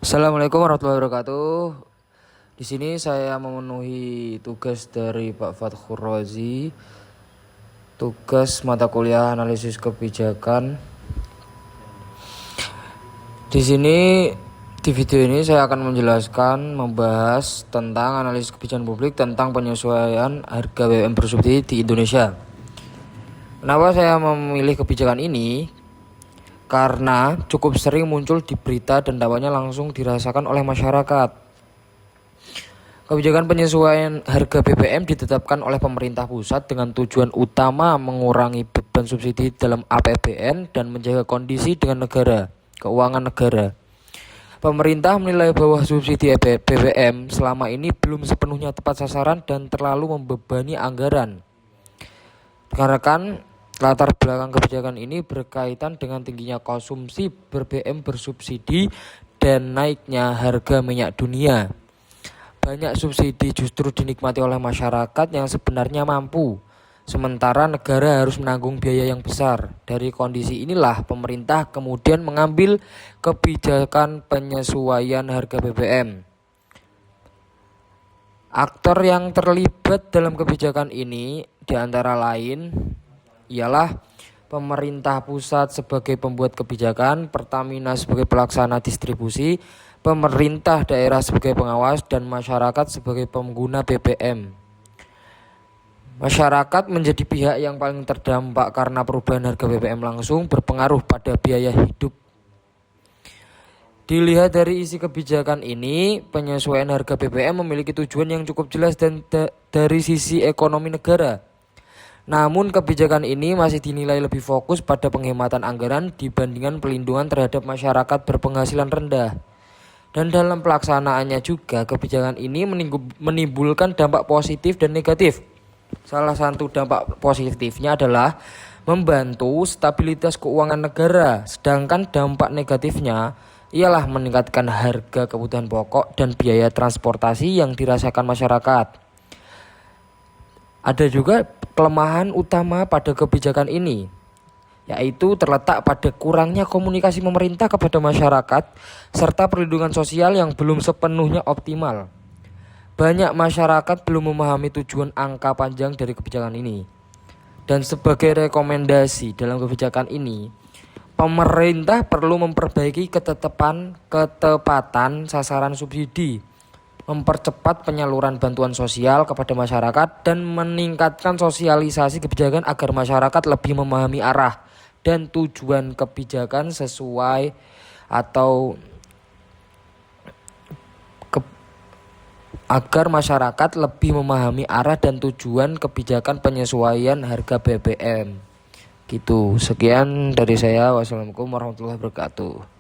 Assalamualaikum warahmatullahi wabarakatuh. Di sini saya memenuhi tugas dari Pak Fathur Razi, tugas mata kuliah analisis kebijakan. Di sini di video ini saya akan membahas tentang analisis kebijakan publik tentang penyesuaian harga BBM bersubsidi di Indonesia. Kenapa saya memilih kebijakan ini? Karena cukup sering muncul di berita dan dampaknya langsung dirasakan oleh masyarakat. Kebijakan penyesuaian harga BBM ditetapkan oleh pemerintah pusat dengan tujuan utama mengurangi beban subsidi dalam APBN dan menjaga kondisi dengan keuangan negara. Pemerintah menilai bahwa subsidi BBM selama ini belum sepenuhnya tepat sasaran dan terlalu membebani anggaran. Dikarenakan latar belakang kebijakan ini berkaitan dengan tingginya konsumsi BBM bersubsidi dan naiknya harga minyak dunia. Banyak subsidi justru dinikmati oleh masyarakat yang sebenarnya mampu, sementara negara harus menanggung biaya yang besar. Dari kondisi inilah pemerintah kemudian mengambil kebijakan penyesuaian harga BBM. Aktor yang terlibat dalam kebijakan ini diantara lain ialah pemerintah pusat sebagai pembuat kebijakan, Pertamina sebagai pelaksana distribusi, pemerintah daerah sebagai pengawas, dan masyarakat sebagai pengguna BBM. Masyarakat menjadi pihak yang paling terdampak karena perubahan harga BBM langsung berpengaruh pada biaya hidup. Dilihat dari isi kebijakan ini, penyesuaian harga BBM memiliki tujuan yang cukup jelas dan dari sisi ekonomi negara. Namun kebijakan ini masih dinilai lebih fokus pada penghematan anggaran dibandingkan pelindungan terhadap masyarakat berpenghasilan rendah. Dan dalam pelaksanaannya juga kebijakan ini menimbulkan dampak positif dan negatif. Salah satu dampak positifnya adalah membantu stabilitas keuangan negara, sedangkan dampak negatifnya ialah meningkatkan harga kebutuhan pokok dan biaya transportasi yang dirasakan masyarakat. Ada juga kelemahan utama pada kebijakan ini, yaitu terletak pada kurangnya komunikasi pemerintah kepada masyarakat serta perlindungan sosial yang belum sepenuhnya optimal. Banyak masyarakat belum memahami tujuan angka panjang dari kebijakan ini. Dan sebagai rekomendasi dalam kebijakan ini, pemerintah perlu memperbaiki ketepatan sasaran subsidi, mempercepat penyaluran bantuan sosial kepada masyarakat, dan meningkatkan sosialisasi kebijakan agar masyarakat lebih memahami arah dan tujuan kebijakan sesuai agar masyarakat lebih memahami arah dan tujuan kebijakan penyesuaian harga BBM. Gitu. Sekian dari saya. Wassalamualaikum warahmatullahi wabarakatuh.